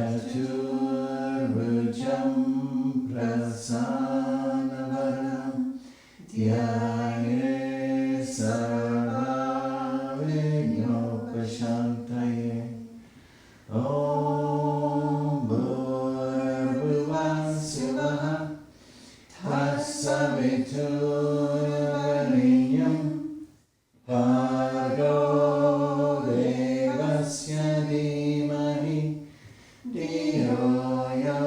Chaturvujam Prasanavaram Dhyaye Sarvavignopashantaye. Om Bhurvuvah Svaha Tatsaviturvarenyam Bhargo Devasya Dhimahi Dhiyo Yo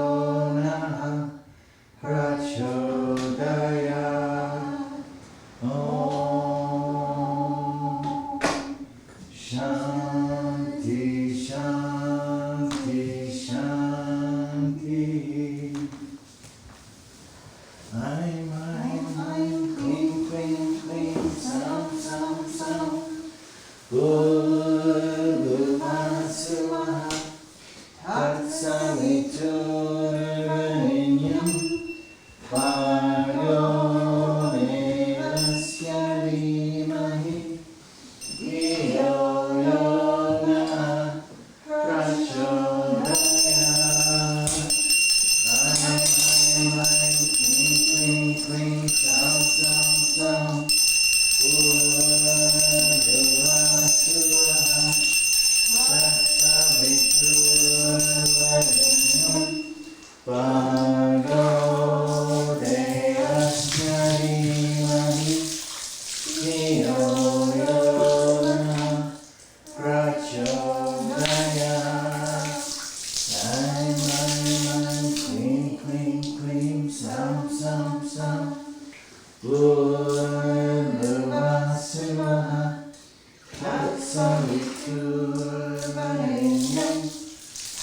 Nah Prachodayat. Om Shanti Shanti Shanti. I'm clean, clean, clean, sound, sound, sound. Bhurvuvah Svaha Tatsaviturvarenyam Bhargo Devasya Dhimahi Dhiyo Yo Nah Prachodayat. I'm clean, clean, clean, sound, sound, sound. Bhurvuvah Svaha Tatsaviturvarenyam Bhargo Devasya Dhimahi Dhiyo Yo Nah Prachodayat. I'm clean, clean, clean, sound, sound, sound. Bhurvuvah Svaha Tatsaviturvarenyam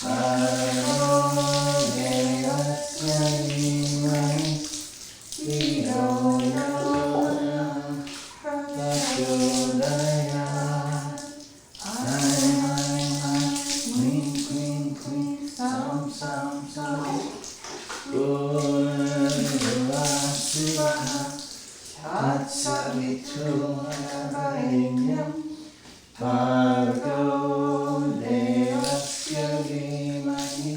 Bhargo Devasya Dhimahi Dhiyo Yo Nah Prachodayat. I'm clean, clean, clean, sound, sound, sound. Bhurvuvah Svaha Tatsaviturvarenyam Bhargo Devasya Dhimahi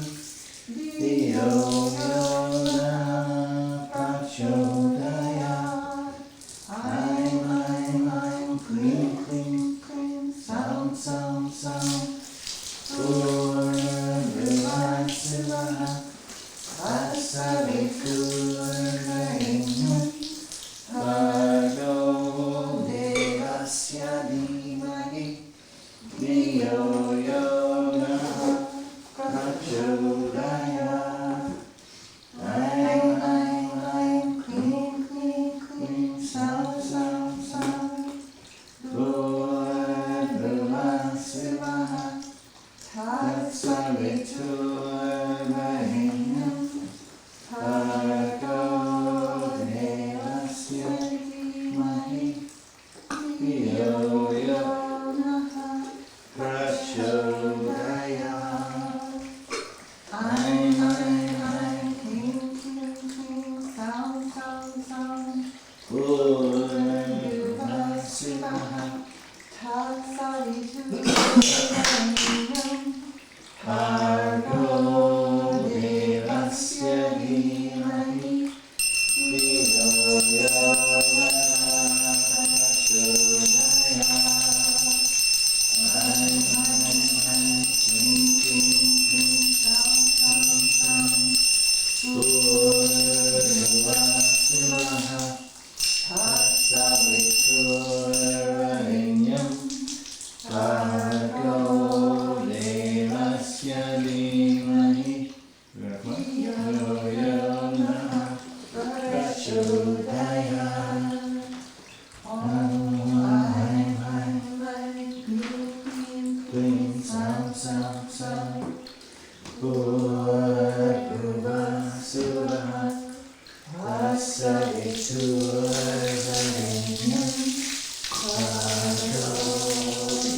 Dhiyo Yo Nah Prachodayat. I'm clean, clean, clean, sound, sound, sound. Bhurvuvah Svaha Tatsaviturvarenyam Bhargo Devasya Dhimahi Dhiyo Yo Nah Prachodayat. I'm clean, clean, clean, sound, sound, sound. Bhurvuvah Svaha Tatsaviturvarenyam Bhargo Devasya Dhimahi Dhiyo Yo Nah Prachodayat. I'm clean, clean, clean, sound, sound, sound. Bhurvuvah Svaha Tatsaviturvarenyam Bhargo Devasya Dhimahi Dhiyo Yo Nah Prachodayat. I'm clean, clean, clean, sound, sound, sound. Bhurvuvah Svaha Tatsaviturvarenyam Bhargo Devasya Dhimahi Dhiyo Yo Nah Prachodayat. Clean, sound, sound, sound. Bhurvuvah Svaha Tatsaviturvarenyam Bhargo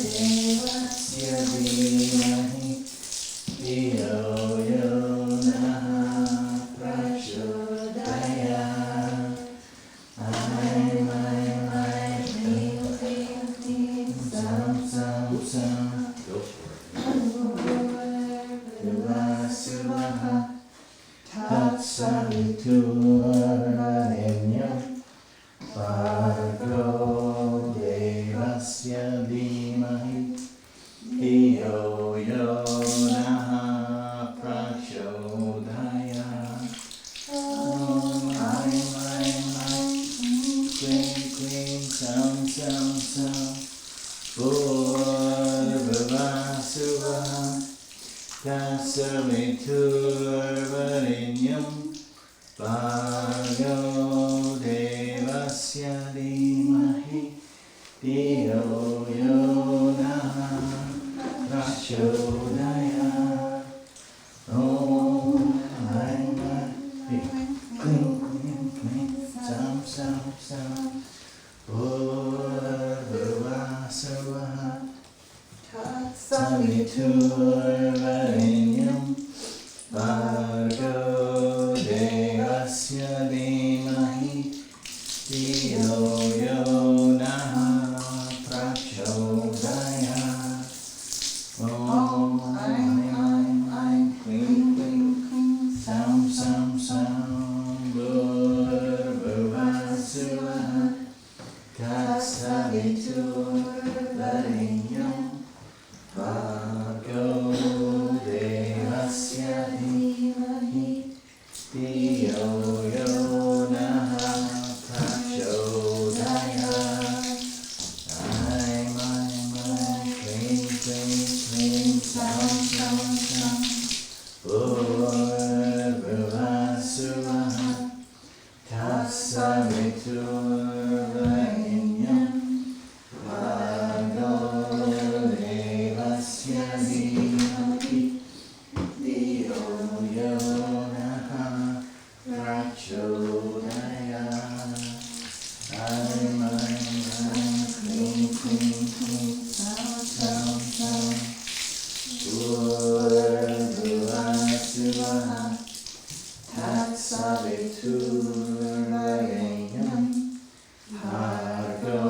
Devasya Dhimahi Dhiyo Yo Nah Prachodayat. I'm clean, clean, clean, sound, sound, sound. Go for it. Svaha Tatsaviturvarenyam Bhargo Devasya Dhimahi Dhiyo Yo Naha Prachodayat. Om Aim Aim Aim Klim Klim Sam Sam Sam Bhurvasvaha Tatsaviturvarenyam Bhargo Devasya Dhimahi Dhiyo Yo Naha Prachodayat. Om Aim Aim Klim Klim Klim Sam Sam Sam Bhurvasvaha Tatsaviturvarenyam Bhargo Devasya Dhimahi Dhiyo Yo Naha Prachodayat. Om Aim Aim Aim Klim Klim Klim Sam Sam Sam Bhurvasvaha Tatsaviturvarenyam Bhargo Devasya Dhimahi Dhiyo Yo Naha Prachodayat. Aim Aim Aim Klim Klim Klim Sam Sam Sam Bhurvasvaha Tatsaviturvarenyam Bhargo Devasya Dhimahi Dhiyo Yo Naha Prachodayat. Aim Aim Aim Klim Klim Klim Sam Sam Sam Bhurvasvaha Tatsaviturvarenyam Bhargo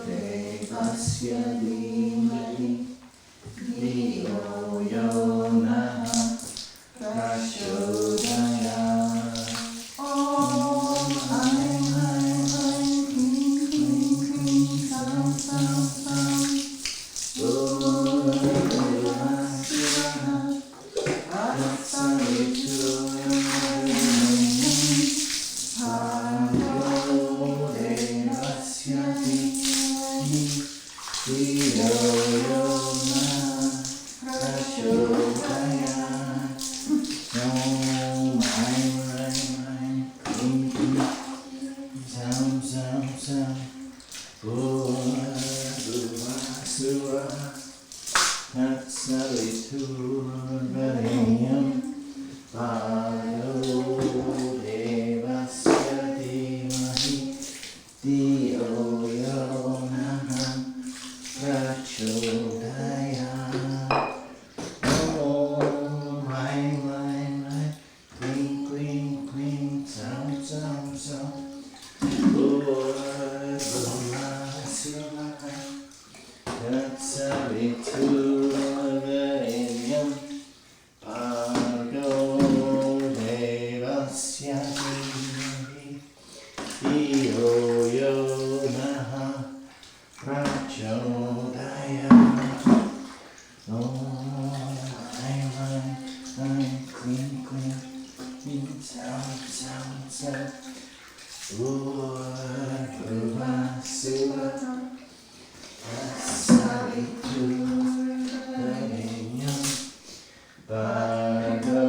Devasya Dhimahi Dhiyo Yo Naha Prachodayat. Om Aim Aim Aim Klim Klim Klim Sam Sam Sam Bhurvasvaha Tatsaviturvarenyam Bhargo Devasya Dhimahi Dhiyo Yo Naha Prachodayat. Om Aim Aim Aim Klim Klim Sam Sam Sam Bhurvasvaha Tatsaviturvarenyam Bhargo Devasya Dhimahi Dhiyo Yo Naha Prachodayat. Om Aim Aim Aim Klim Klim Klim Sam Sam Sam Bhurvasvaha Tatsaviturvarenyam Bhargo Devasya Dhimahi Dhiyo Yo Naha Prachodayat. Om Aim Aim Aim Klim Klim Klim Sam Sam Sam Bhurvasvaha Tatsaviturvarenyam Bhargo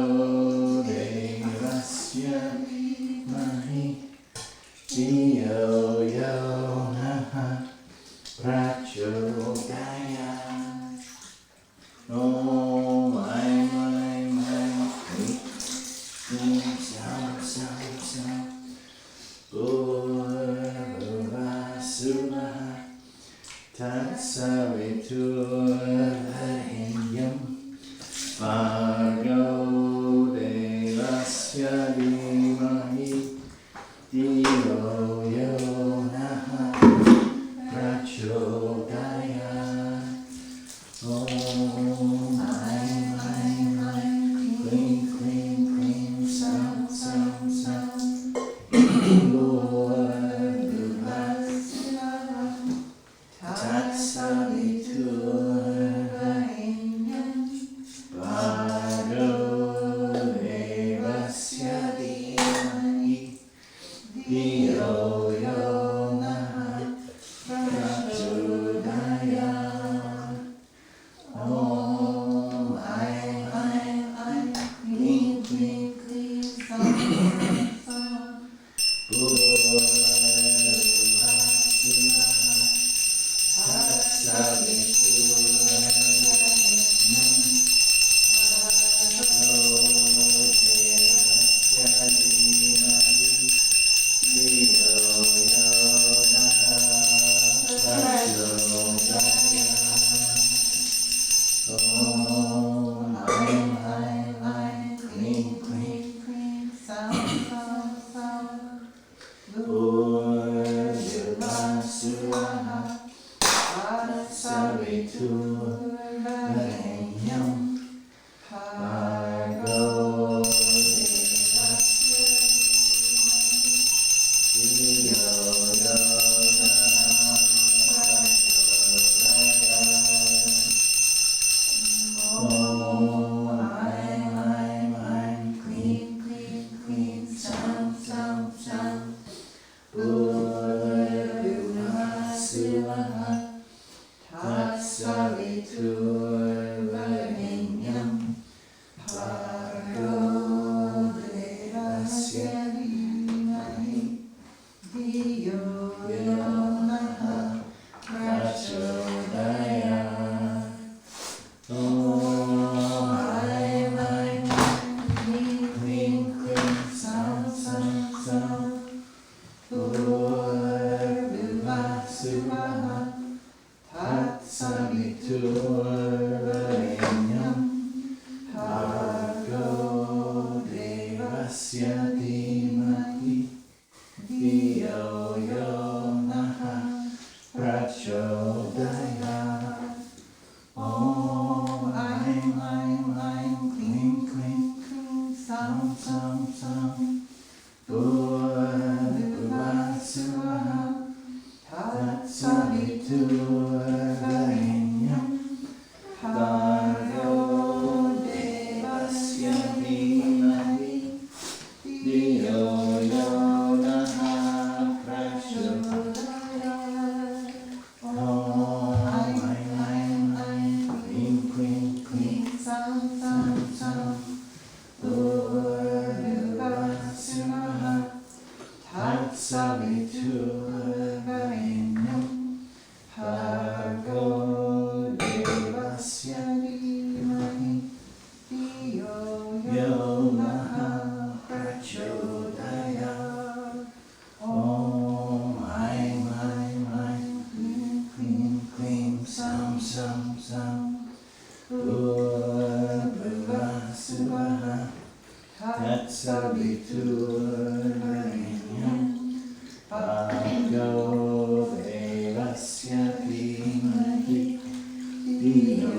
Devasya Dhimahi Dhiyo Yo Naha Prachodayat. Om Aim Aim Aim Klim Klim Sam Sam Sam Bhurvasvaha Tatsaviturvarenyam Bhargo Devasya Dhimahi Dhiyo Yo Naha Prachodayat. Om Aim Aim Aim Devasya Dhimahi Dhiyo Yo Naha Prachodayat. Om Aim Aim Aim Klim Klim Klim Sam Sam Sam Bhuvasvaha Tatsaviturvarenyam Bhargo Devasya Dhimahi Dhiyo Yo Naha Prachodayat. Om Aim Aim Aim Klim Klim Klim Sam Sam Sam Bhuvasvaha Tatsaviturvarenyam Bhargo Devasya Dhimahi Dhiyo Yo Naha Prachodayat. Om Aim Aim Aim Klim Klim Klim Sam Sam Sam Bhuvasvaha Tatsaviturvarenyam Bhargo Devasya Dhimahi Dhiyo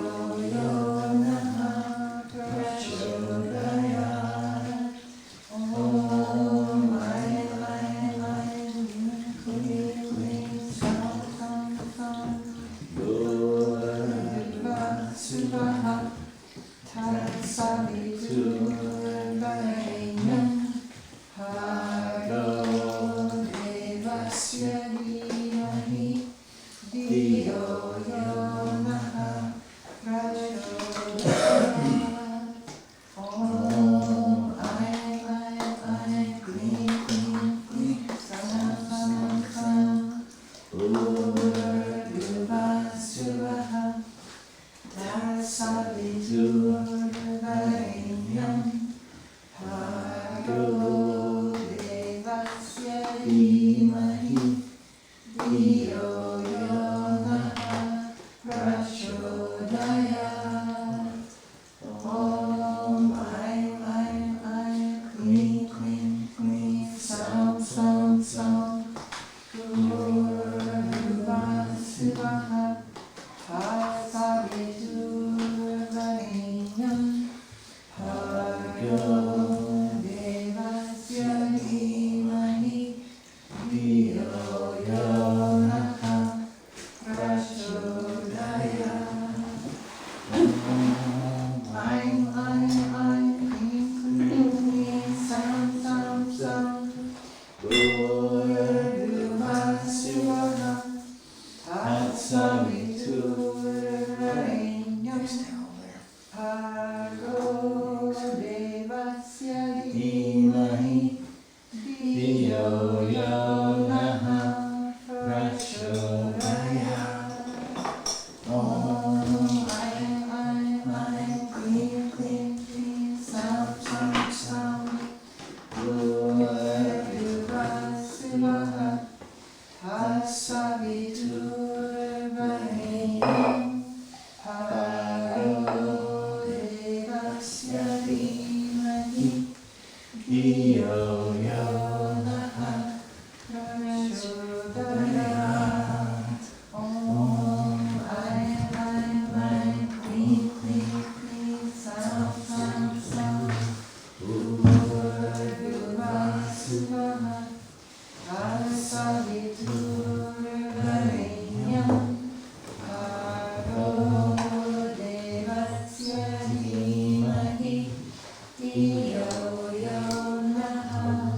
Yo Naha Prachodayat. Om Aim Aim Aim Klim Klim Sam Sam Sam Bhuvasvaha Tatsaviturvarenyam Bhargo Devasya Dhimahi Dhiyo Yo Naha Prachodayat. Om Aim Aim Aim Klim Klim Klim Sam Sam Sam Bhuvasvaha Tatsaviturvarenyam Bhargo Devasya Dhimahi Dhiyo Yo Naha Prachodayat. Om Aim Aim Aim Klim Klim Klim Sam Sam Sam Bhuvasvaha Tatsaviturvarenyam Bhargo Devasya Dhimahi Dhiyo Yo Naha Prachodayat. Om Aim Aim Aim Klim Klim Klim Sam Sam Sam Bhuvasvaha Tatsaviturvarenyam Bhargo Devasya Dhimahi Dhiyo Yo Naha Prachodayat. Om Aim Aim Aim Klim Klim Klim Sam Sam Sam Bhuvasvaha Tatsaviturvarenyam Bhargo Devasya Dhimahi Dhiyo Yo Naha Prachodayat. Om Aim Aim Aim Klim Klim Klim Sam Sam Sam Bhuvasvaha Tatsaviturvarenyam Bhargo Devasya Dhimahi Dhiyo Yo Naha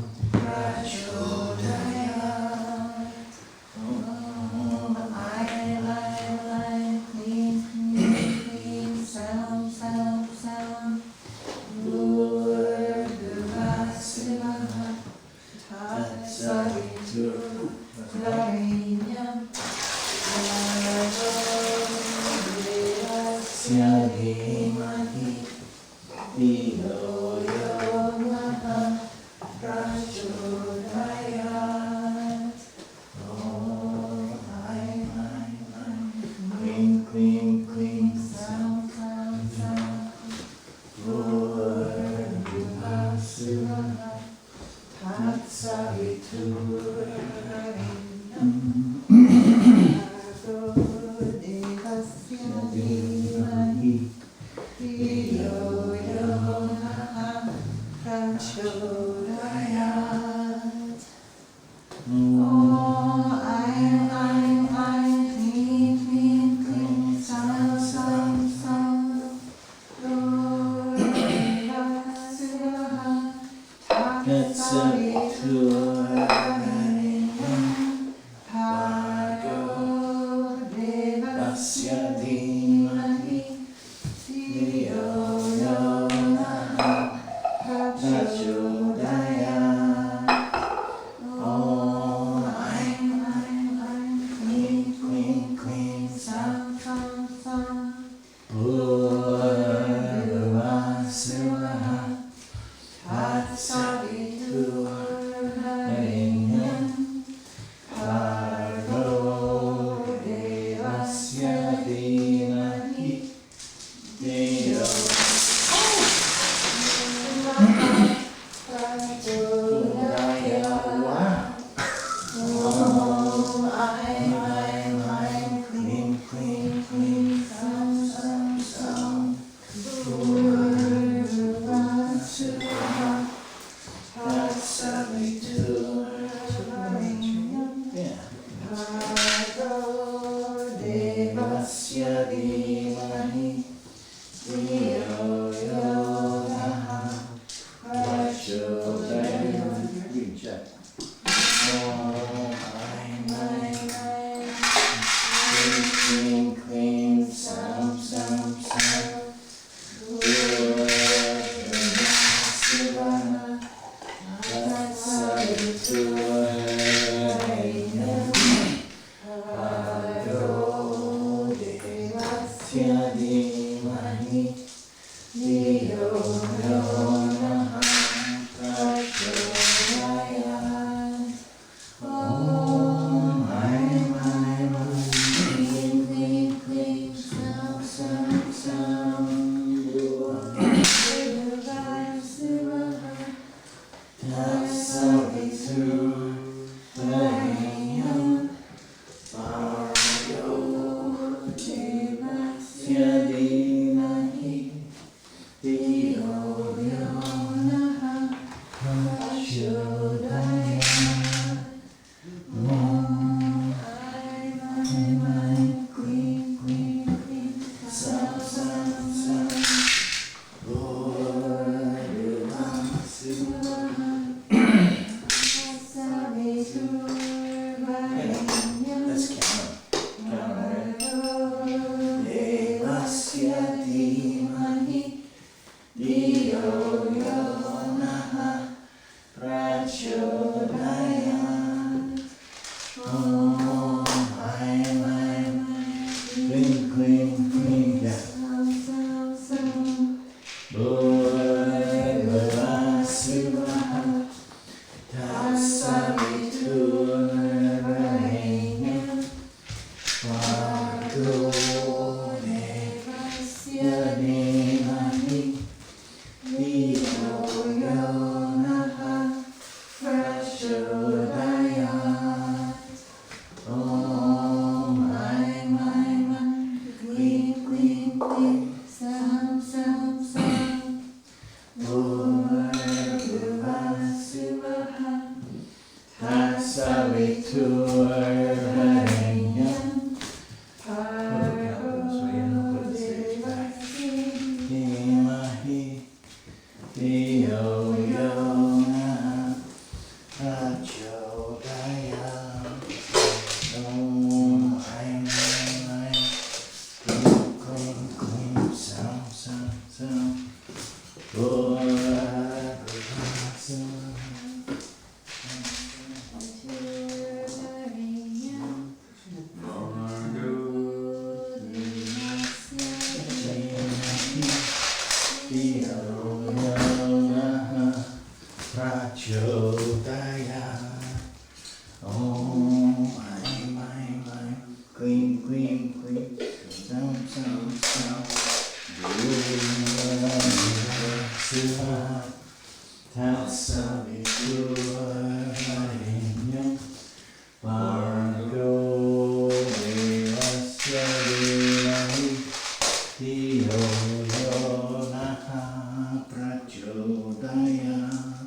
Prachodaya.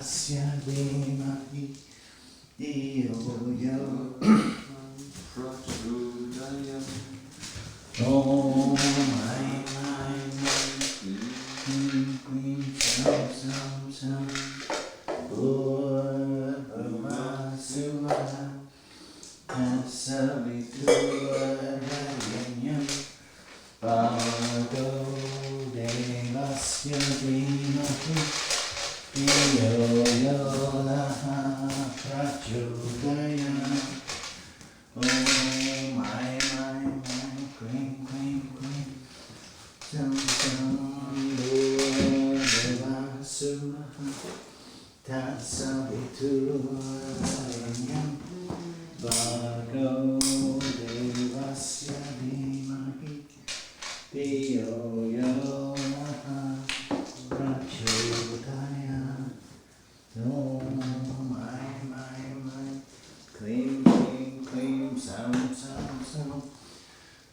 Devasya Dhimahi Dhiyo Yo Prachodayam. Om Ai Mai Klim Klim Sam Sam Sam Bhurvama Suvana Tasaviturvanyam Bhargo Devasya Dhimahi Dhiyo Yo Naha Prachodayam. Om Ai Mai Klim Klim Klim Sam Sam Bhurvama Suvana Tasaviturvanyam Bhargo Devasya Dhimahi Dhiyo Yo Naha Prachodayam. Om Ai Mai Klim Klim Klim Sam Sam Sam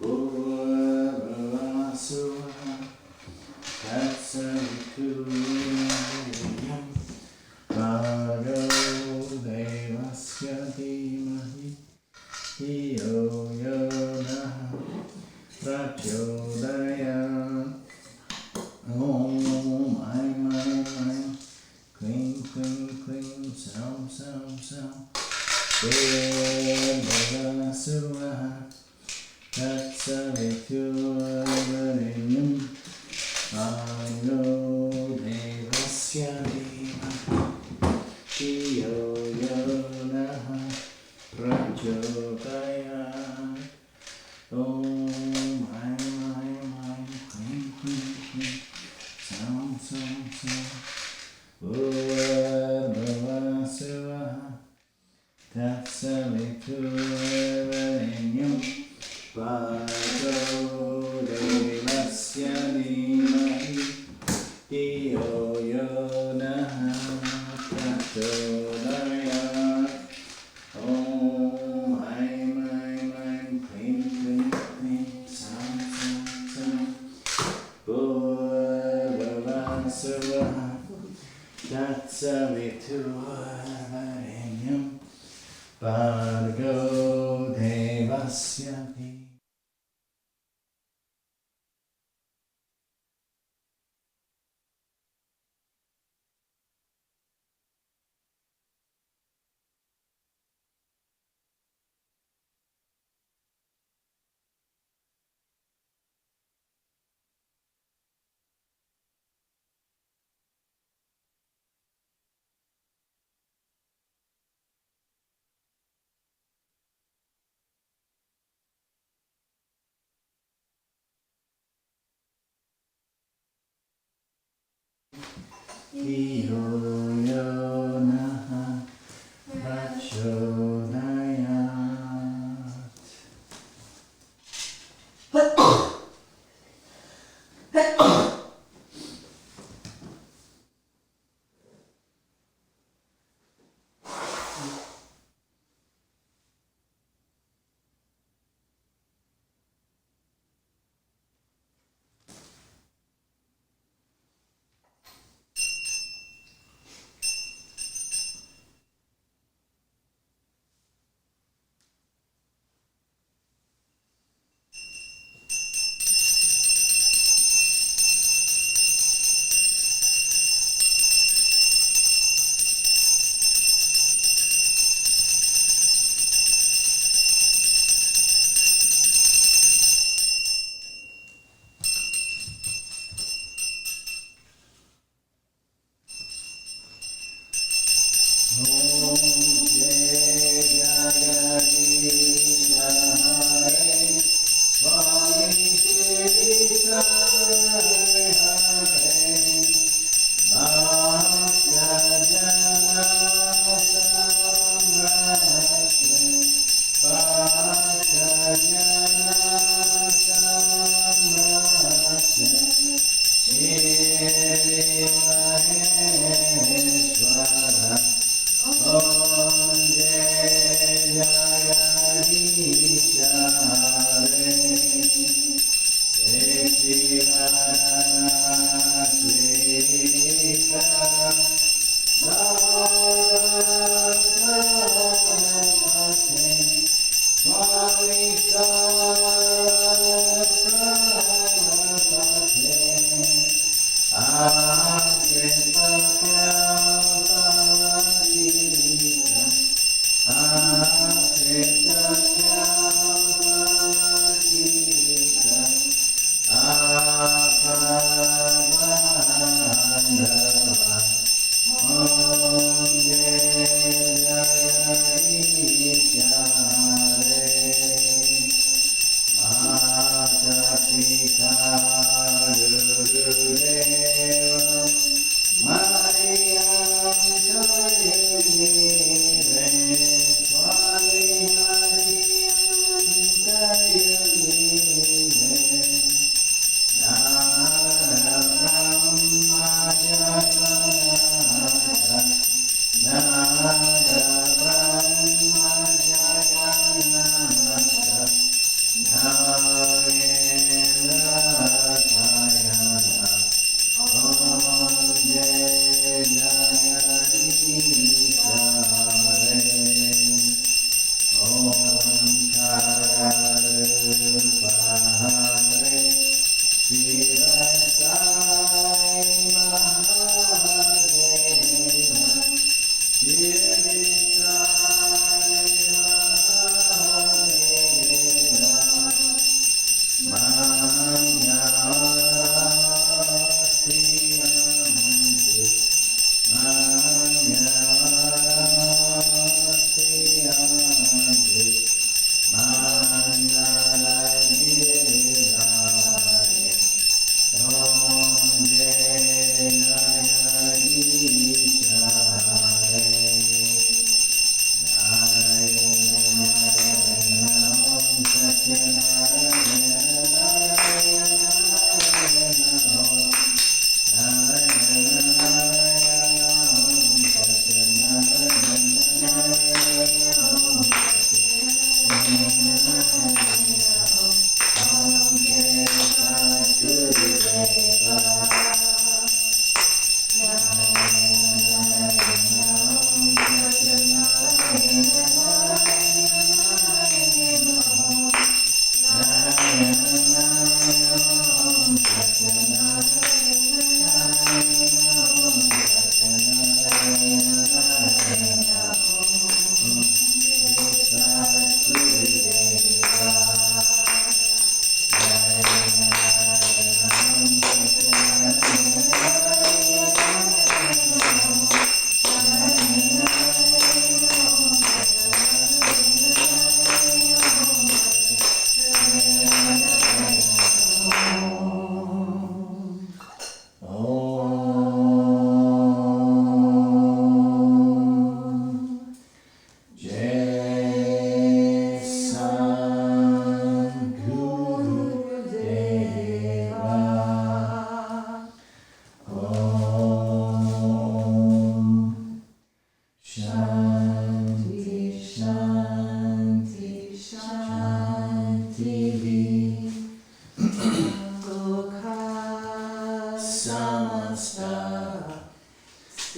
Bhurvama Suvana Tasaviturvanyam Bhargo Devasya Dhimahi Dhiyo Yo Naha Prachodayam. Om Ai Mai Klim Klim Klim Sam Sam Sam Bhurvama Suvana Tasaviturvanyam Bhargo Devasya Dhimahi Dhiyo Yo Naha Prachodayam. Om Ai Mai Klim Klim Klim Sam Sam Sam Bhurvama Suvana Tasaviturvanyam Bhargo Devasya Dhimahi Dhiyo Yo Naha Prachodayam. Om Ai Mai Klim Klim Klim Sam Sam Sam Bhurvama Suvana Tasaviturvanyam Bhargo Devasya Dhimahi. Dhiyo Yo Naha Prachodayam.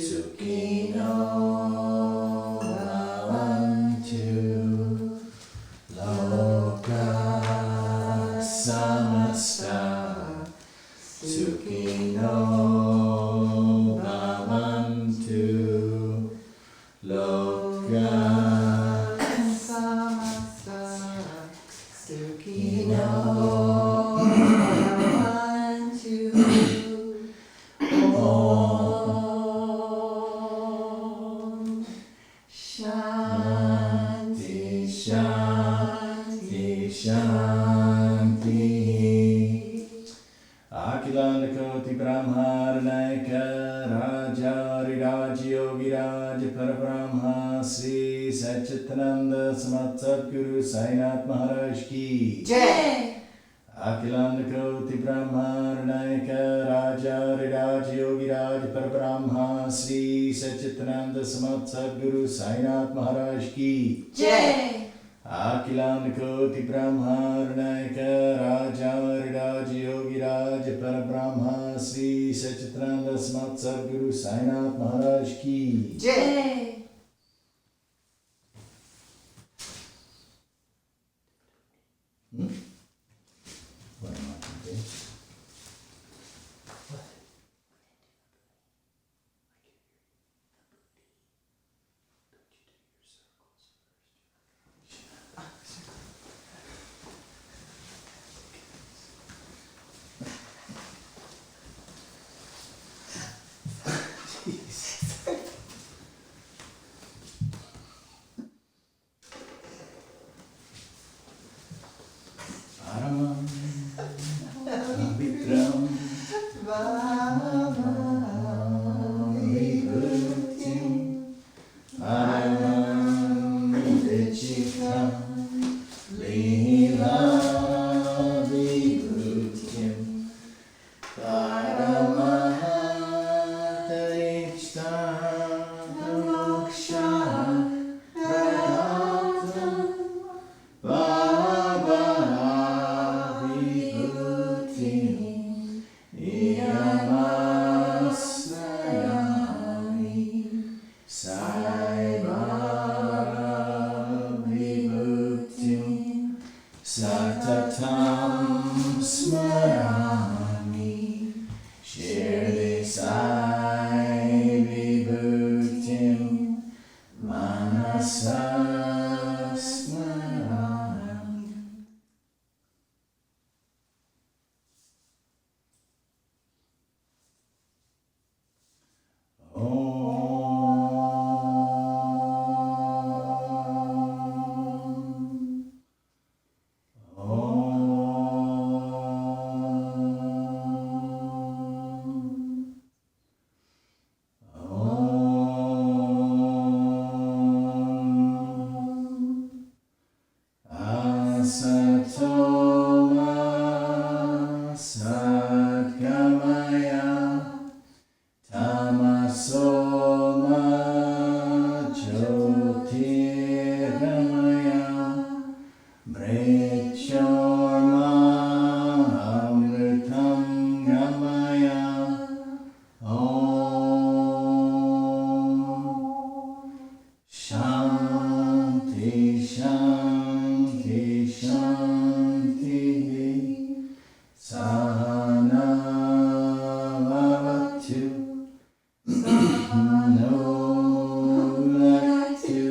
Sukhino bhavantu loka samasta. Sukhino bhavantu loka samasta. Sukhino bhavantu. Om Shanti Shanti Shanti. Akilanda Koti Brahmaranayaka Raja Riraj Yogi Raj Parabrahma Sri Sai Satcharitra Samat Sadguru Sai Maharaj Ki Jai. Akilanda Koti Brahmaranayaka Raja Riraj Yogi Raj Parabrahma Sri Sai Satcharitra Samat Sadguru Sai Maharaj Ki Jai. Akilanda Koti Brahmaranayaka Raja Riraj Yogi Raj Parabrahma Sri Sai Satcharitra Samat Sadguru Sai Maharaj Ki Jai. What am I doing? Paramam Abhitram Vibhutim Paramam Vichikam Leela Vibhutim Paramaharichtam Moksha Pradatam Baba Vibhutim Yamasayami Sai Baba Vibhutim Satatam Smarami Shirdi Sai Vibhutim Manasa Smarami. Asatoma Sadgamaya Tamasoma Jyotirgamaya Mrityurma Amritam Gamaya. Om Shanti Shanti Shanti. Sahana Bhavatu No Bhavatu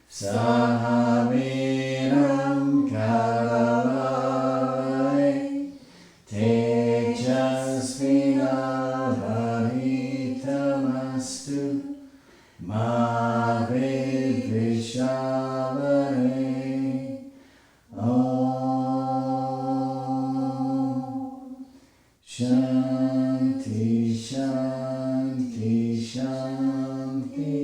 Sahaviram Kalavai Tejasvinavahitamastu Ma Vidvishavare. Om Shanti Shanti Shanti.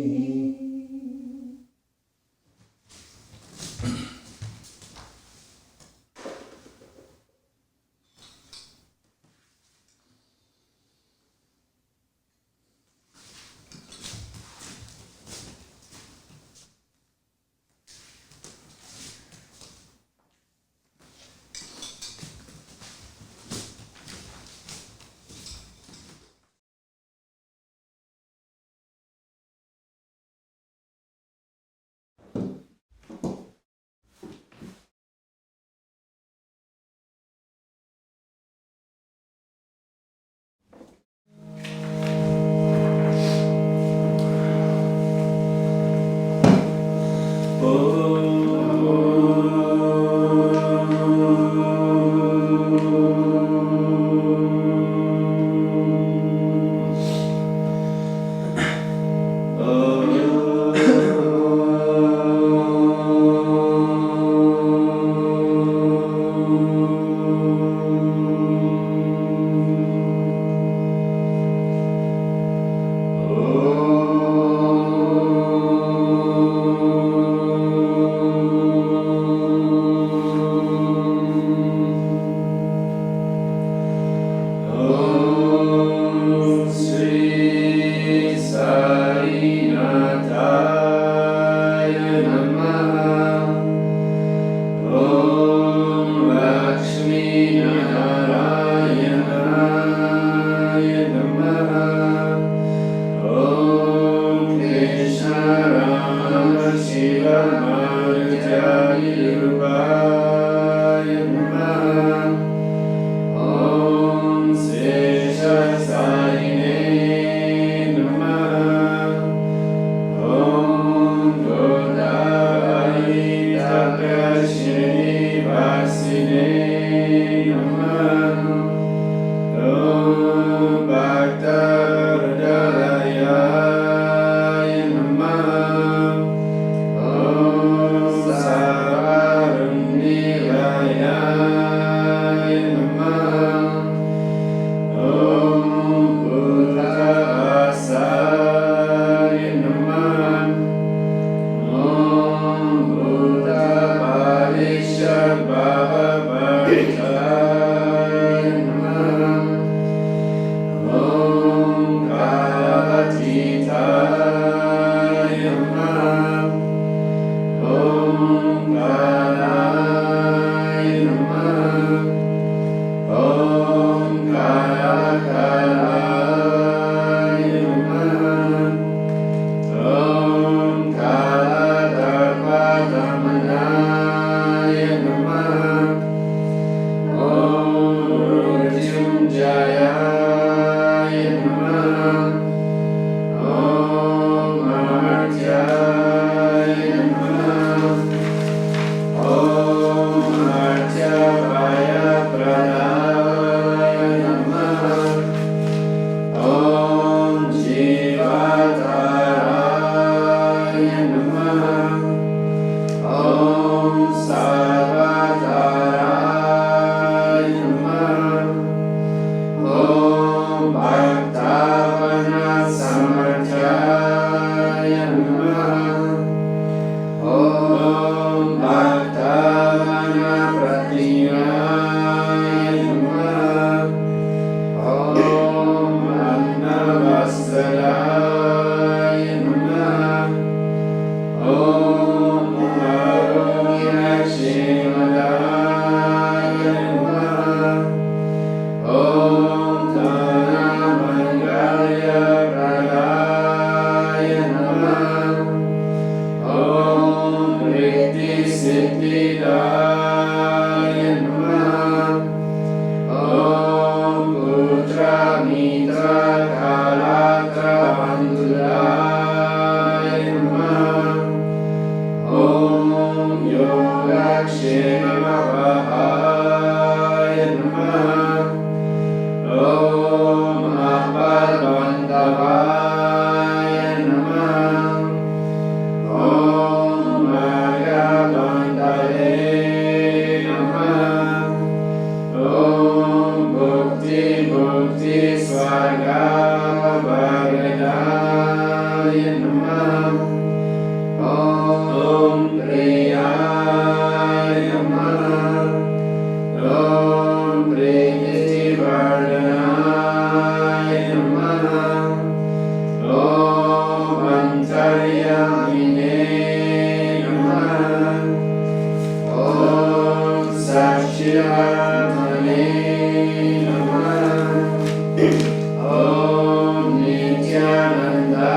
Om Nityananda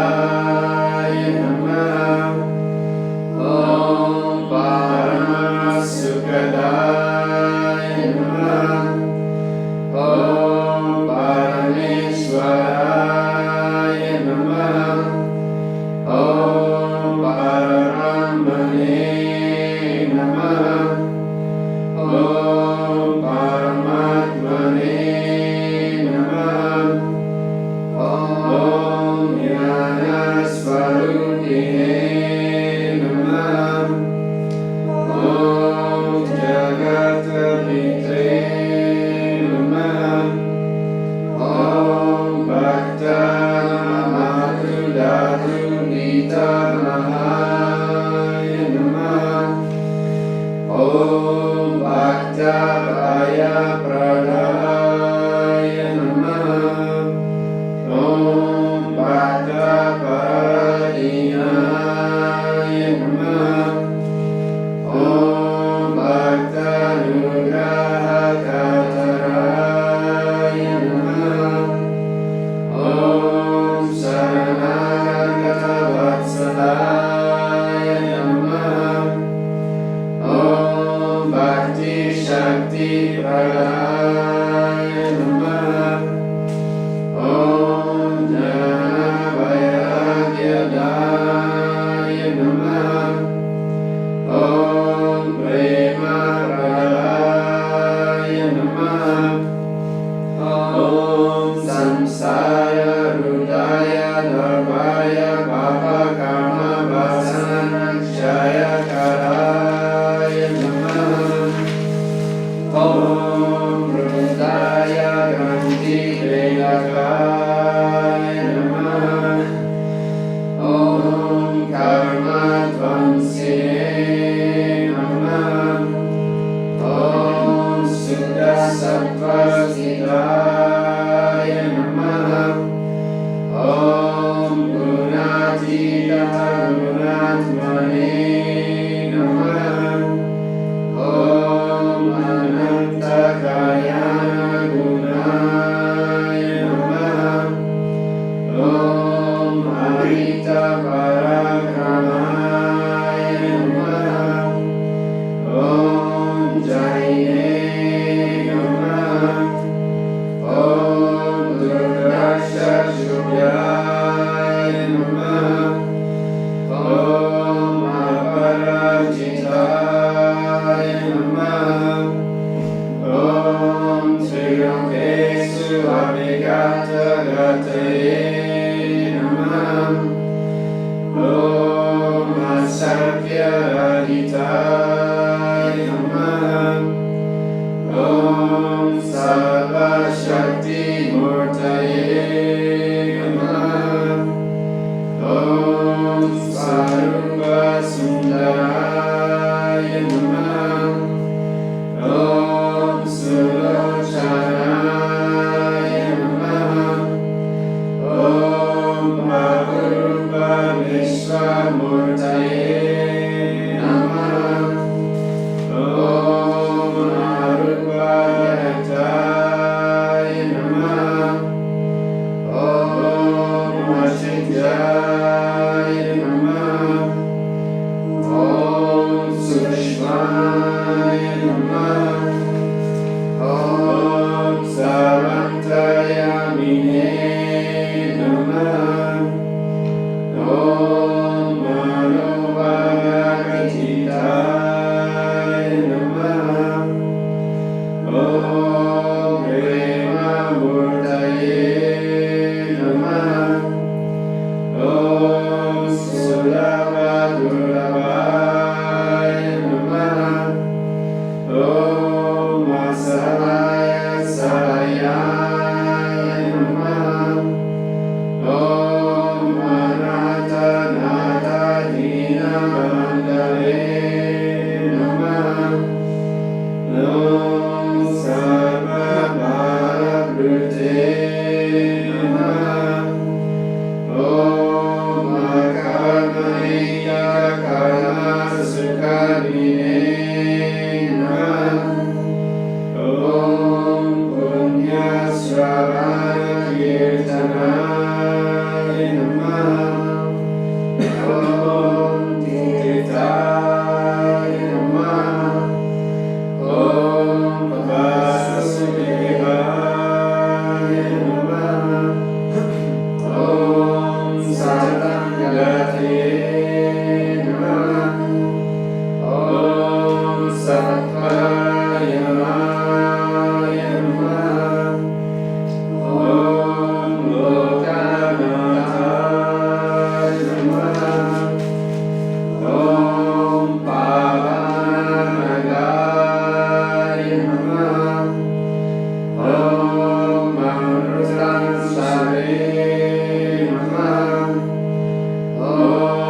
Oh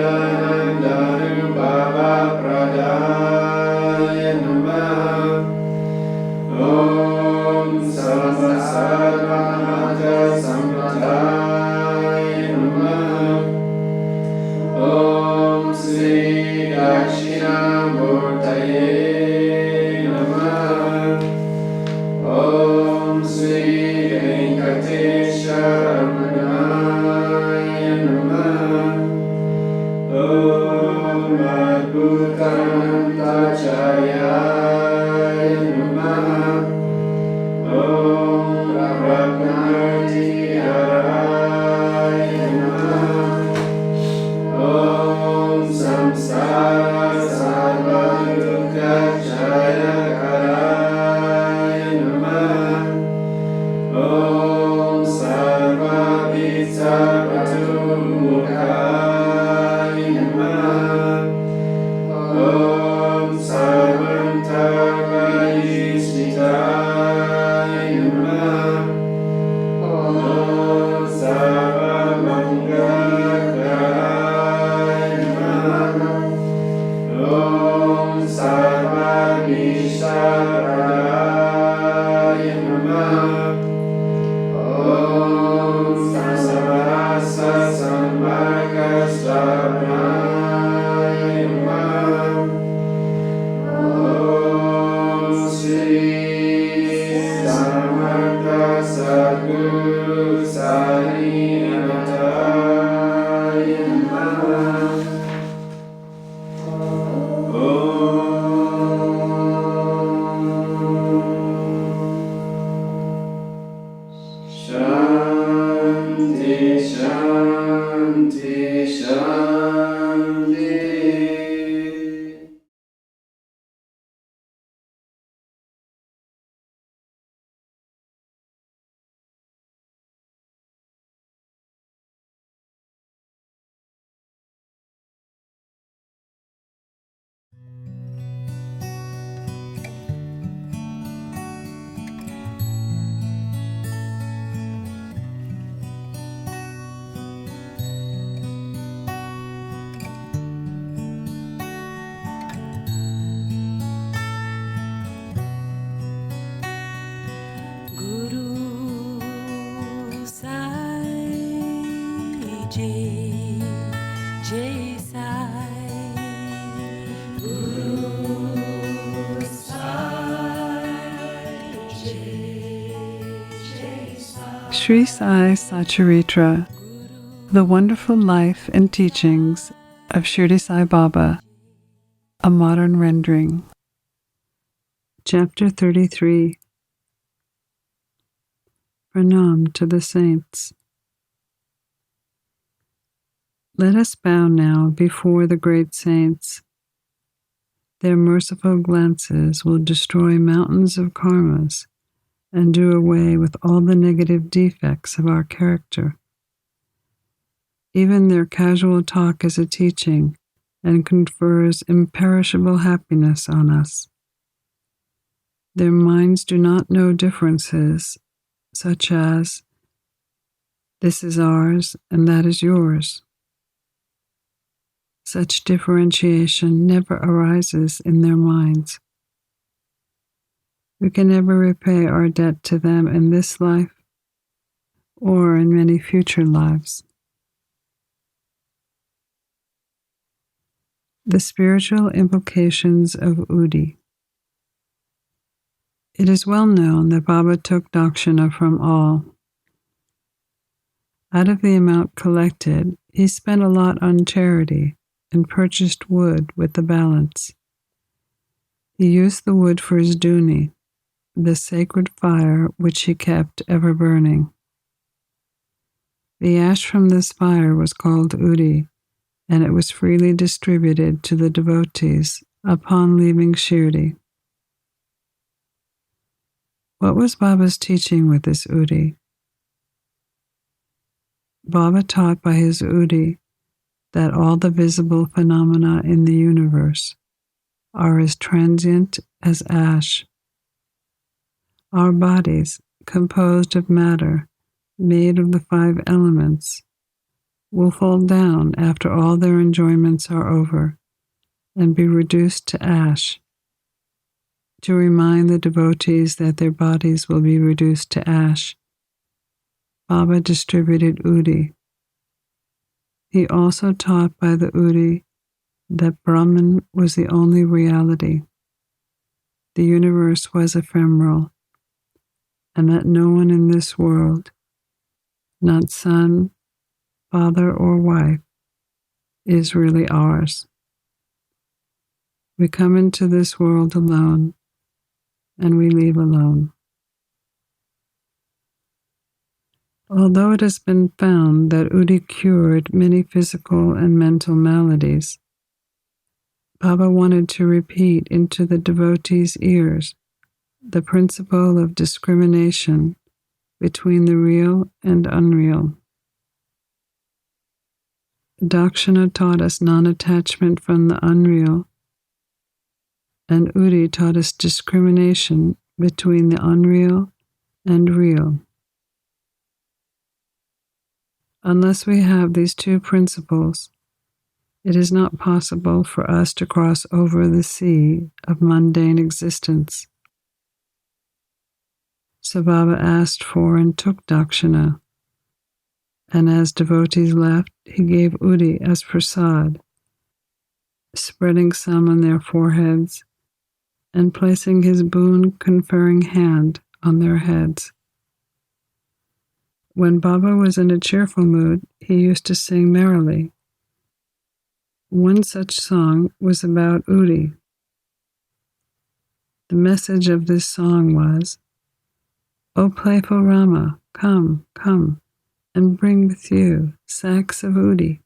Satchidananda Baba Pradaya Namaha. Om Samasarvamata Sampradaya Namaha. Om Sri Dakshinamurtaye Namaha. Om Sri Venkatesharamaya Namaha. Om Adbhutantacharya Namaha. Om Ratnartiyaya Namaha. Om Samsara Sarva-dukkha-kshayakaraya Namaha. Om Sarva-vidsarva-tumukkhaya Namaha. Om Sarvantara-vayisthitaya Namaha. Om Sarva-mangalakaya Namaha. Om Sarva-nisharadaya Namaha. Om Samarasa Sammargastabhaya Namaha. Om Sri Samartha Sadguru Sainataya Namaha. Shanti, Shanti, Shanti. Guru Sai Jai Jai Sai Guru Sai Jai Jai Sai Sri Sai Satcharitra, The Wonderful Life and Teachings of Shirdi Sai Baba, a modern rendering. Chapter 33. Pranam to the Saints. Let us bow now before the great saints. Their merciful glances will destroy mountains of karmas and do away with all the negative defects of our character. Even their casual talk is a teaching and confers imperishable happiness on us. Their minds do not know differences, such as, this is ours and that is yours. Such differentiation never arises in their minds. We can never repay our debt to them in this life or in many future lives. The spiritual implications of Udi. It is well known that Baba took dakshina from all. Out of the amount collected, he spent a lot on charity and purchased wood with the balance. He used the wood for his dhuni, the sacred fire which he kept ever burning. The ash from this fire was called Udi, and it was freely distributed to the devotees upon leaving Shirdi. What was Baba's teaching with this Udi? Baba taught by his Udi that all the visible phenomena in the universe are as transient as ash. Our bodies, composed of matter, made of the 5 elements, will fall down after all their enjoyments are over and be reduced to ash, to remind the devotees that their bodies will be reduced to ash. Baba distributed Udi. He also taught by the Udi that Brahman was the only reality. The universe was ephemeral, and that no one in this world, not son, father, or wife, is really ours. We come into this world alone, and we leave alone. Although it has been found that Udi cured many physical and mental maladies, Baba wanted to repeat into the devotees' ears the principle of discrimination between the real and unreal. Dakshina taught us non-attachment from the unreal, and Udi taught us discrimination between the unreal and real. Unless we have these two principles, it is not possible for us to cross over the sea of mundane existence. So Baba asked for and took dakshina, and as devotees left, he gave Udi as prasad, spreading some on their foreheads and placing his boon-conferring hand on their heads. When Baba was in a cheerful mood, he used to sing merrily. One such song was about Udi. The message of this song was, "O playful Rama, come, come, and bring with you sacks of Udi."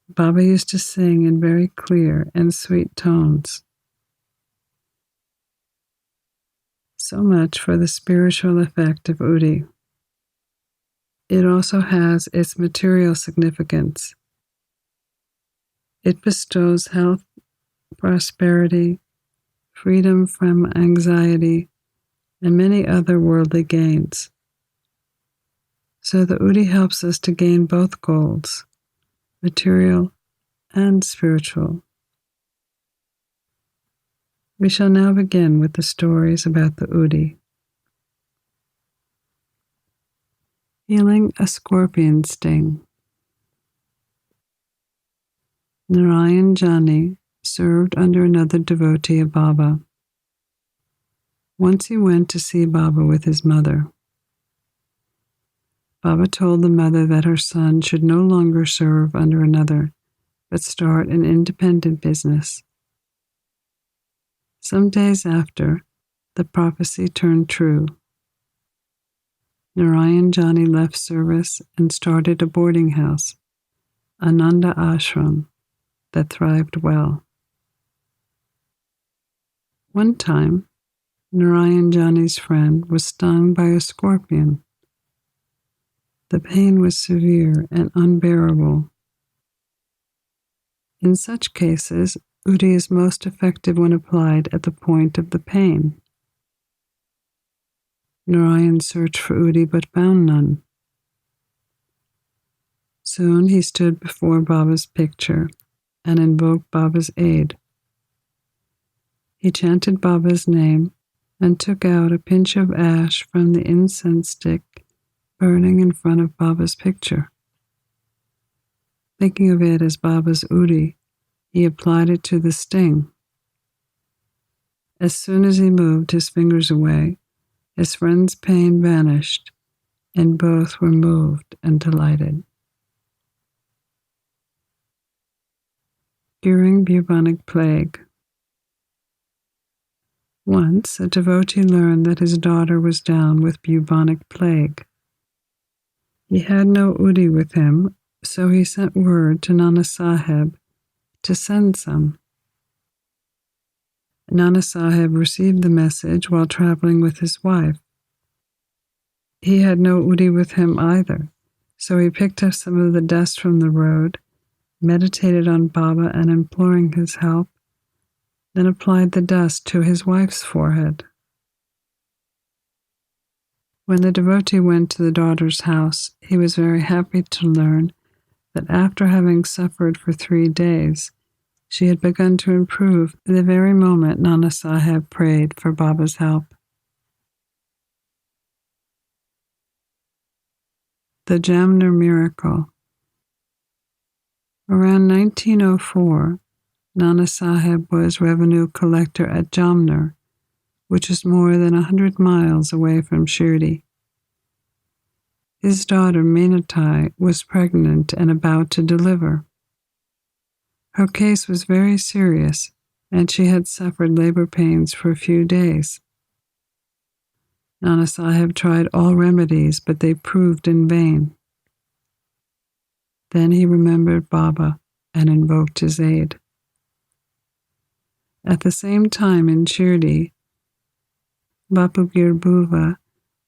Baba used to sing in very clear and sweet tones. So much for the spiritual effect of Udi. It also has its material significance. It bestows health, prosperity, freedom from anxiety, and many other worldly gains. So the Udi helps us to gain both goals, material and spiritual. We shall now begin with the stories about the Udi. Healing a scorpion sting. Narayan Jani served under another devotee of Baba. Once he went to see Baba with his mother. Baba told the mother that her son should no longer serve under another, but start an independent business. Some days after, the prophecy turned true. Narayan Jani left service and started a boarding house, Ananda Ashram, that thrived well. One time, Narayan Jani's friend was stung by a scorpion. The pain was severe and unbearable. In such cases, Udi is most effective when applied at the point of the pain. Narayan searched for Udi but found none. Soon he stood before Baba's picture and invoked Baba's aid. He chanted Baba's name and took out a pinch of ash from the incense stick burning in front of Baba's picture. Thinking of it as Baba's Udi, he applied it to the sting. As soon as he moved his fingers away, his friend's pain vanished, and both were moved and delighted. Curing bubonic plague. Once, a devotee learned that his daughter was down with bubonic plague. He had no Udi with him, so he sent word to Nana Sahib to send some. Nana Sahib received the message while traveling with his wife. He had no Udi with him either, so he picked up some of the dust from the road, meditated on Baba and imploring his help, then applied the dust to his wife's forehead. When the devotee went to the daughter's house, he was very happy to learn that after having suffered for 3 days, she had begun to improve the very moment Nana Sahib prayed for Baba's help. The Jamner Miracle. Around 1904, Nana Sahib was revenue collector at Jamner, which is more than 100 miles away from Shirdi. His daughter Minatai was pregnant and about to deliver. Her case was very serious, and she had suffered labor pains for a few days. Nana Sahib tried all remedies, but they proved in vain. Then he remembered Baba and invoked his aid. At the same time in Shirdi, Bapu Gir Bhuva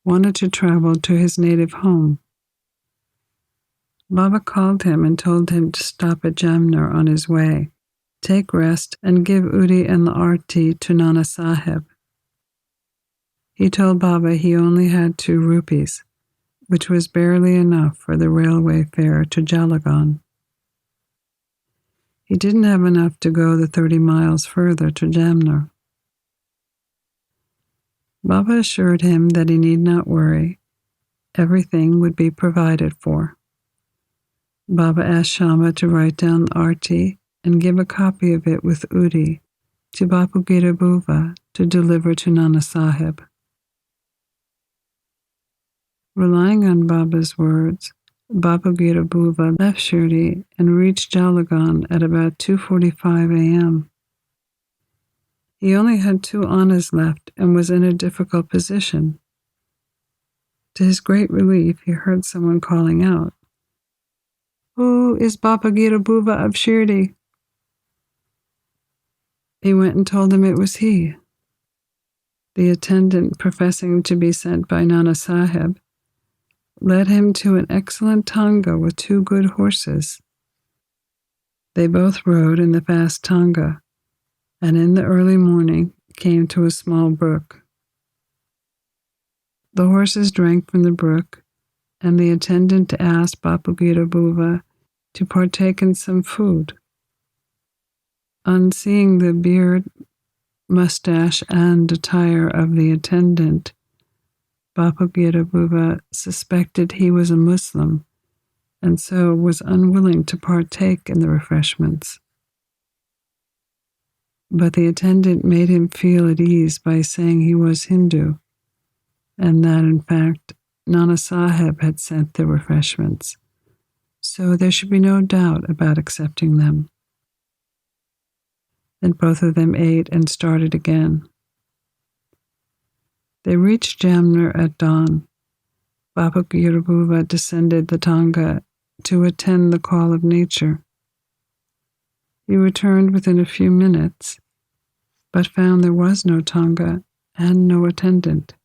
wanted to travel to his native home. Baba called him and told him to stop at Jamner on his way, take rest, and give Udi and the Aarathi to Nana Sahib. He told Baba he only had 2 rupees, which was barely enough for the railway fare to Jalagan. He didn't have enough to go the 30 miles further to Jamner. Baba assured him that he need not worry. Everything would be provided for. Baba asked Shama to write down the Aarathi and give a copy of it with Udi to Bapu Gir Bhuva to deliver to Nana Sahib. Relying on Baba's words, Bapu Gir Bhuva left Shirdi and reached Jalagan at about 2:45 a.m. He only had 2 annas left and was in a difficult position. To his great relief, he heard someone calling out, "Who is Bapu Gir Bhuva of Shirdi?" He went and told him it was he. The attendant, professing to be sent by Nana Sahib, led him to an excellent tanga with 2 good horses. They both rode in the fast tanga, and in the early morning came to a small brook. The horses drank from the brook, and the attendant asked Bapu Gir Bhuva to partake in some food. On seeing the beard, mustache, and attire of the attendant, Bapu Gir Bhuva suspected he was a Muslim, and so was unwilling to partake in the refreshments. But the attendant made him feel at ease by saying he was Hindu, and that in fact Nana Sahib had sent the refreshments, so there should be no doubt about accepting them. Then both of them ate and started again. They reached Jamner at dawn. Bapu Gir Bhuva descended the tanga to attend the call of nature. He returned within a few minutes, but found there was no tanga and no attendant.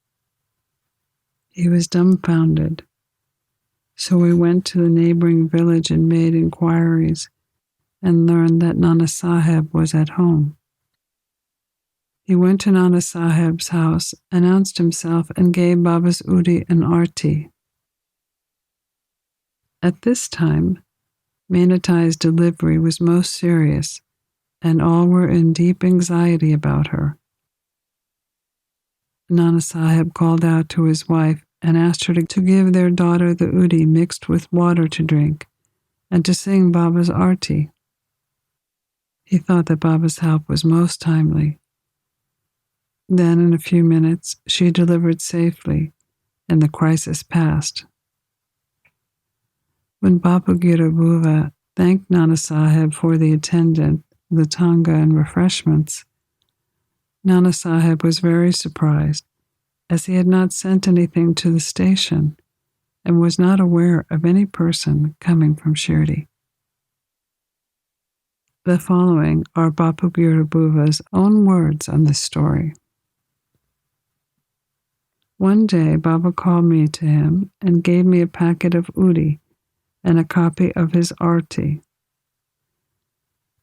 He was dumbfounded, so he went to the neighboring village and made inquiries and learned that Nana Sahib was at home. He went to Nana Sahib's house, announced himself, and gave Baba's Udi and Aarathi. At this time, Manatai's delivery was most serious, and all were in deep anxiety about her. Nana Sahib called out to his wife and asked her to give their daughter the Udi mixed with water to drink, and to sing Baba's Aarathi. He thought that Baba's help was most timely. Then, in a few minutes, she delivered safely, and the crisis passed. When Bapu Gir Bhuva thanked Nana Sahib for the attendant, the tanga, and refreshments, Nana Sahib was very surprised, as he had not sent anything to the station and was not aware of any person coming from Shirdi. The following are Bapu Gir Bhuva's own words on this story. One day, Baba called me to him and gave me a packet of Udi and a copy of his Aarathi.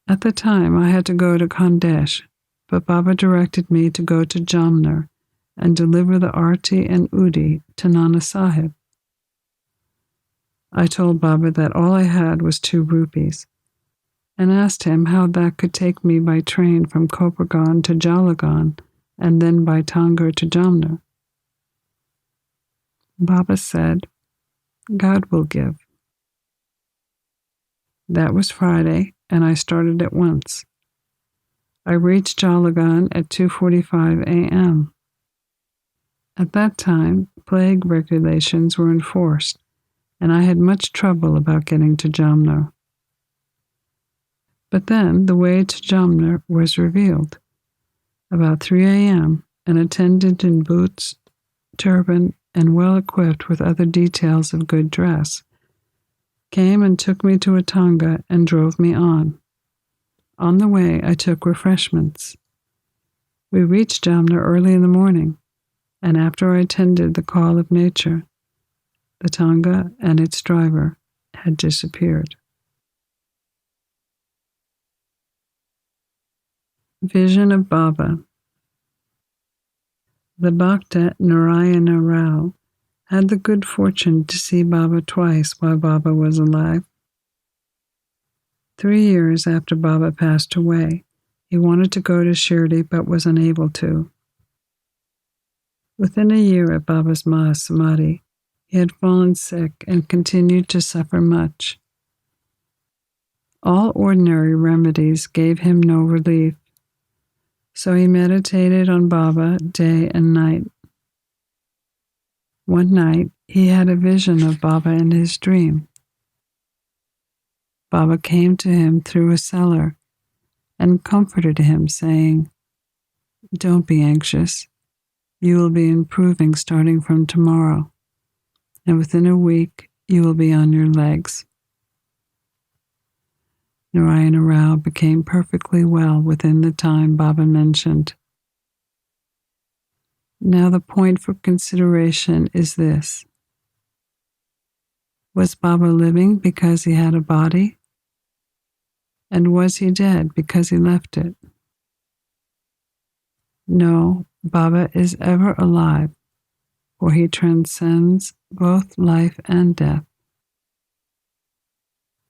At the time, I had to go to Khandesh, but Baba directed me to go to Jamner and deliver the Aarathi and Udi to Nana Sahib. I told Baba that all I had was 2 rupees, and asked him how that could take me by train from Kopargaon to Jalagan and then by Tangar to Jamner. Baba said, God will give. That was Friday, and I started at once. I reached Jalagan at 2:45 a.m. At that time, plague regulations were enforced, and I had much trouble about getting to Jamner. But then the way to Jamner was revealed. About 3 a.m., an attendant in boots, turban, and well equipped with other details of good dress came and took me to a tanga and drove me on. On the way, I took refreshments. We reached Jamner early in the morning, and after I attended the call of nature, the tanga and its driver had disappeared. Vision of Baba. The Bhakta Narayana Rao had the good fortune to see Baba twice while Baba was alive. 3 years after Baba passed away, he wanted to go to Shirdi but was unable to. Within a year at Baba's Mahasamadhi, he had fallen sick and continued to suffer much. All ordinary remedies gave him no relief, so he meditated on Baba day and night. One night, he had a vision of Baba in his dream. Baba came to him through a cellar and comforted him, saying, "Don't be anxious. You will be improving starting from tomorrow, and within a week you will be on your legs." Narayana Rao became perfectly well within the time Baba mentioned. Now the point for consideration is this. Was Baba living because he had a body? And was he dead because he left it? No, Baba is ever alive, for he transcends both life and death.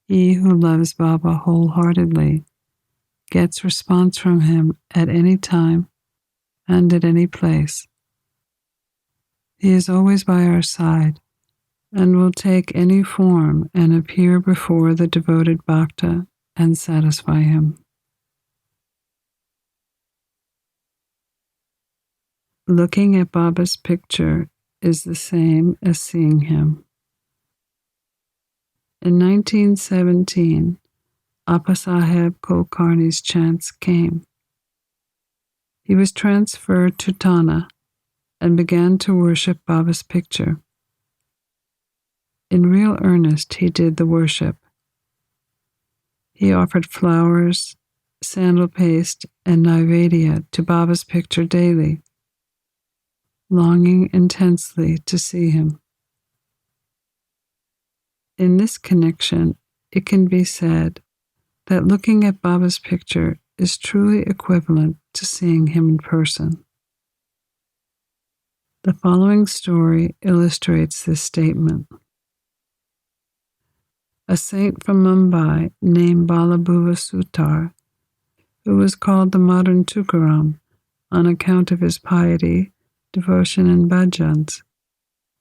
He who loves Baba wholeheartedly gets response from him at any time and at any place. He is always by our side and will take any form and appear before the devoted bhakta and satisfy him. Looking at Baba's picture is the same as seeing him. In 1917, Appasaheb Kulkarni's chance came. He was transferred to Thana and began to worship Baba's picture. In real earnest, he did the worship. He offered flowers, sandal paste, and naivedya to Baba's picture daily, longing intensely to see him. In this connection, it can be said that looking at Baba's picture is truly equivalent to seeing him in person. The following story illustrates this statement. A saint from Mumbai named Balabhuva Sutar, who was called the modern Tukaram on account of his piety, devotion, and bhajans,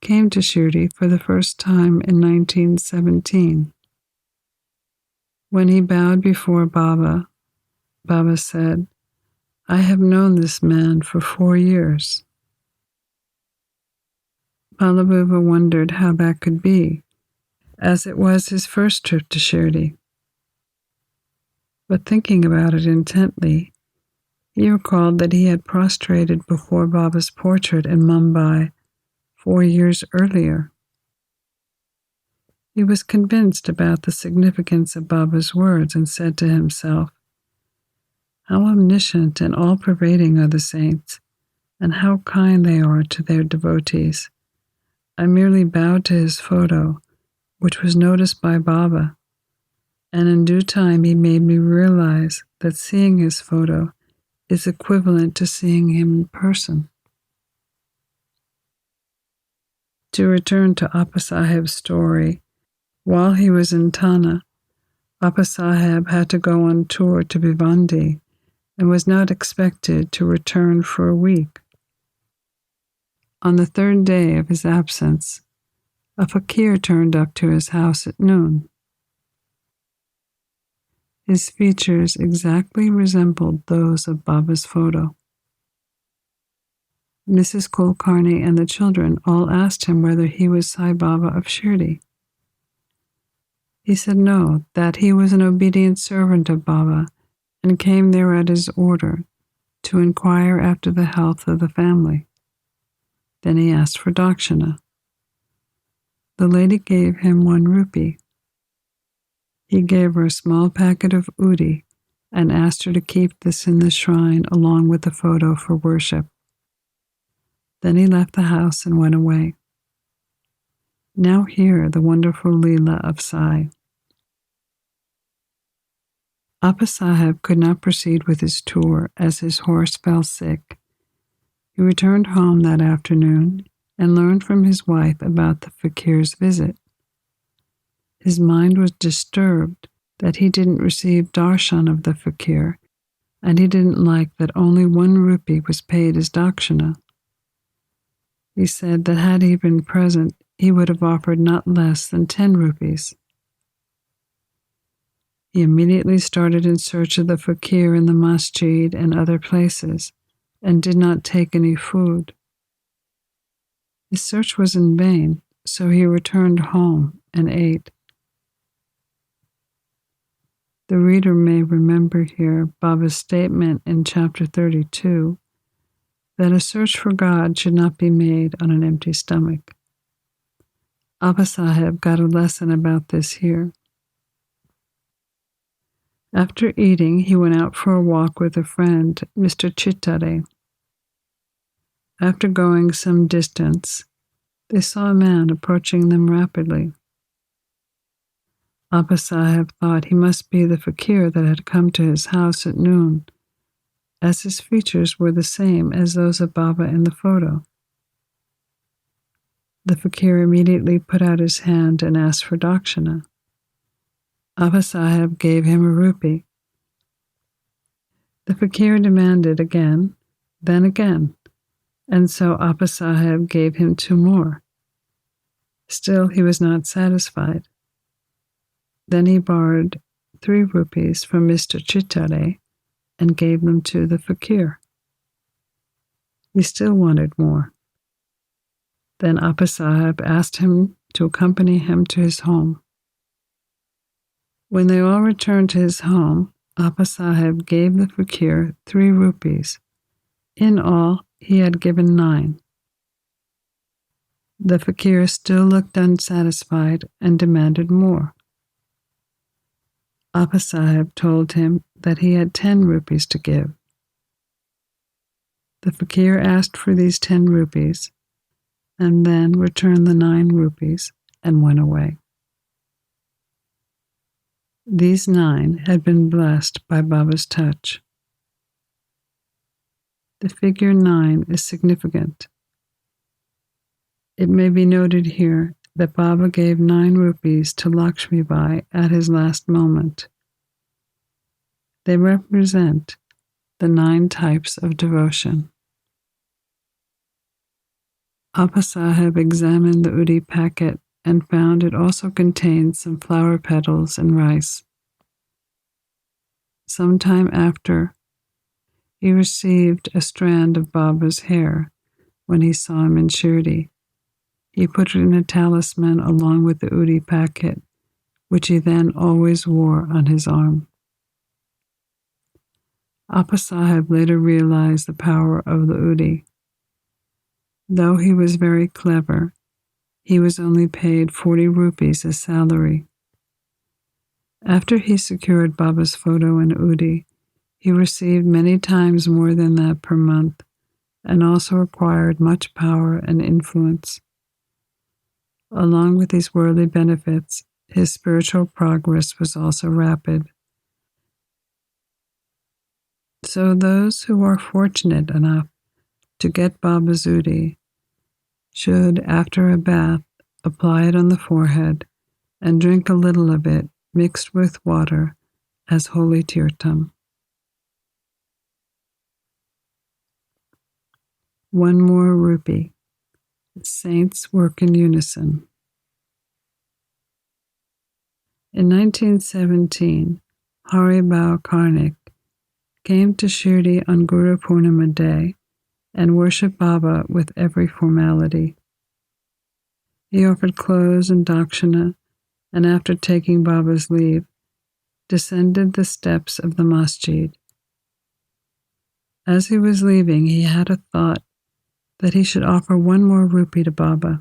came to Shirdi for the first time in 1917. When he bowed before Baba, Baba said, "I have known this man for 4 years." Balabhuva wondered how that could be, as it was his first trip to Shirdi. But thinking about it intently, he recalled that he had prostrated before Baba's portrait in Mumbai 4 years earlier. He was convinced about the significance of Baba's words and said to himself, "How omniscient and all-pervading are the saints, and how kind they are to their devotees. I merely bowed to his photo, which was noticed by Baba, and in due time he made me realize that seeing his photo is equivalent to seeing him in person." To return to Appasaheb's story, while he was in Tana, Appasaheb had to go on tour to Bhiwandi and was not expected to return for a week. On the third day of his absence, a fakir turned up to his house at noon. His features exactly resembled those of Baba's photo. Mrs. Kulkarni and the children all asked him whether he was Sai Baba of Shirdi. He said no, that he was an obedient servant of Baba and came there at his order to inquire after the health of the family. Then he asked for dakshina. The lady gave him 1 rupee. He gave her a small packet of udi and asked her to keep this in the shrine along with the photo for worship. Then he left the house and went away. Now hear the wonderful Leela of Sai. Appasaheb could not proceed with his tour as his horse fell sick. He returned home that afternoon and learned from his wife about the fakir's visit. His mind was disturbed that he didn't receive darshan of the fakir, and he didn't like that only 1 rupee was paid as dakshina. He said that had he been present, he would have offered not less than 10 rupees. He immediately started in search of the fakir in the masjid and other places, and did not take any food. His search was in vain, so he returned home and ate. The reader may remember here Baba's statement in chapter 32 that a search for God should not be made on an empty stomach. Appasaheb got a lesson about this here. After eating, he went out for a walk with a friend, Mr. Chittare. After going some distance, they saw a man approaching them rapidly. Appasaheb thought he must be the fakir that had come to his house at noon, as his features were the same as those of Baba in the photo. The fakir immediately put out his hand and asked for dakshina. Appasaheb gave him a rupee. The fakir demanded again, then again, and so Appasaheb gave him 2 more. Still he was not satisfied. Then he borrowed 3 rupees from Mr. Chittare and gave them to the fakir. He still wanted more. Then Appasaheb asked him to accompany him to his home. When they all returned to his home, Appasaheb gave the fakir 3 rupees. In all, he had given 9. The fakir still looked unsatisfied and demanded more. Appasaheb told him that he had 10 rupees to give. The fakir asked for these 10 rupees and then returned the 9 rupees and went away. These 9 had been blessed by Baba's touch. The figure 9 is significant. It may be noted here that Baba gave 9 rupees to Lakshmi Bai at his last moment. They represent the 9 types of devotion. Appasaheb examined the udi packet and found it also contained some flower petals and rice. Some time after, he received a strand of Baba's hair when he saw him in Shirdi. He put it in a talisman along with the udi packet, which he then always wore on his arm. Appasaheb later realized the power of the udi. Though he was very clever, he was only paid 40 rupees as salary. After he secured Baba's photo and udi, he received many times more than that per month, and also acquired much power and influence. Along with these worldly benefits, his spiritual progress was also rapid. So those who are fortunate enough to get Baba's udi should, after a bath, apply it on the forehead and drink a little of it mixed with water as holy tirtam. One more rupee. Saints work in unison. In 1917, Haribhau Karnik came to Shirdi on Guru Purnima Day and worshipped Baba with every formality. He offered clothes and dakshina, and after taking Baba's leave, descended the steps of the masjid. As he was leaving, he had a thought that he should offer one more rupee to Baba.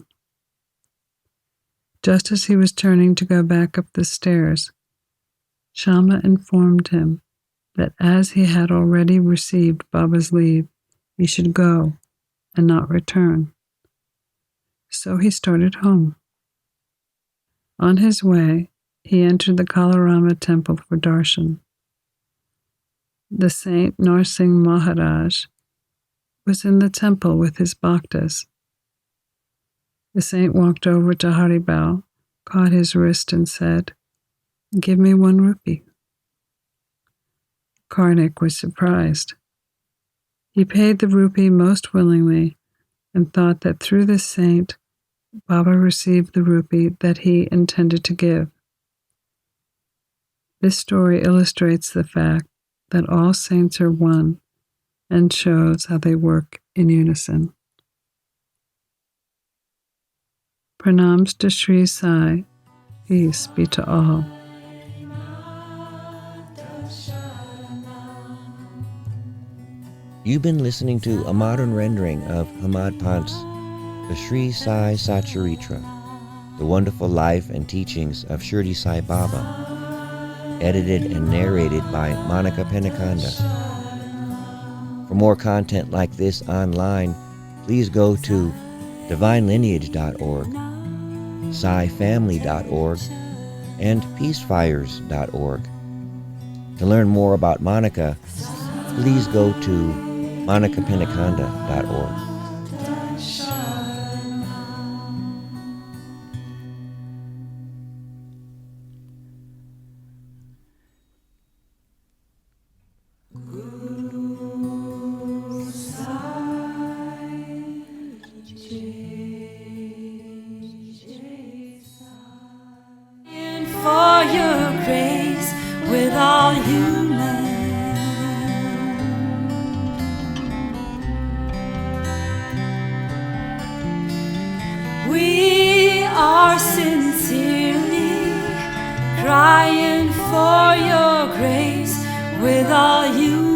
Just as he was turning to go back up the stairs, Shama informed him that as he had already received Baba's leave, he should go and not return. So he started home. On his way, he entered the Kalarama temple for darshan. The saint Narsingh Maharaj was in the temple with his bhaktas. The saint walked over to Haribhau, caught his wrist and said, "Give me 1 rupee." Karnik was surprised. He paid the rupee most willingly and thought that through this saint, Baba received the rupee that he intended to give. This story illustrates the fact that all saints are one and shows how they work in unison. Pranams to Sri Sai, peace be to all. You've been listening to a modern rendering of Hemadpant's The Sri Sai Satcharitra, the wonderful life and teachings of Shirdi Sai Baba, edited and narrated by Monika Penukonda. For more content like this online, please go to divinelineage.org, SaiFamily.org, and peacefires.org. To learn more about Monika, please go to monikapenukonda.org. For your grace with all human, we are sincerely crying for your grace with all human.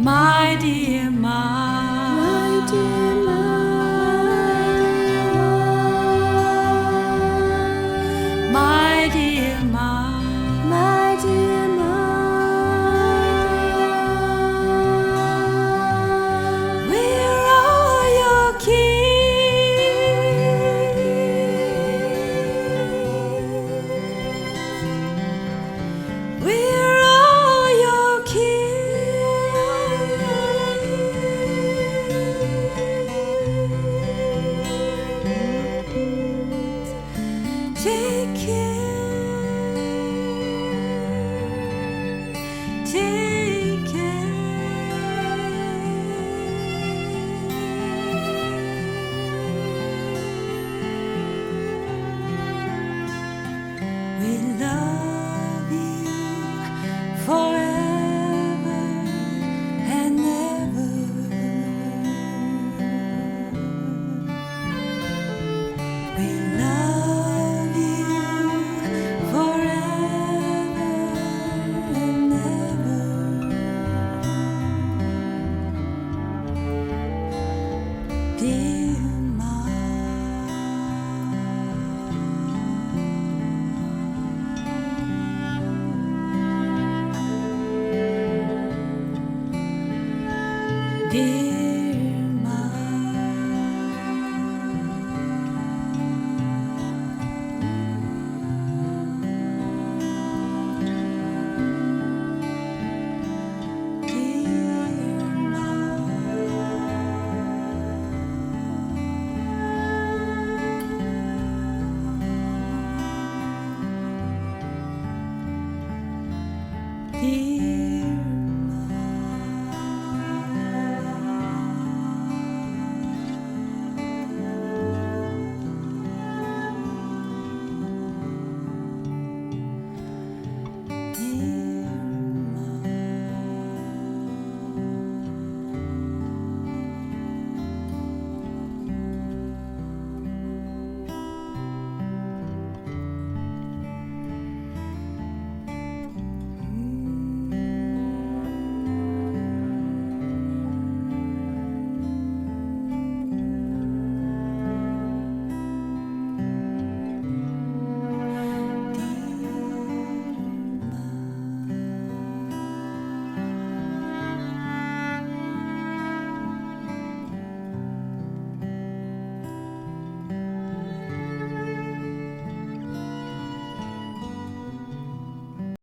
My dear, my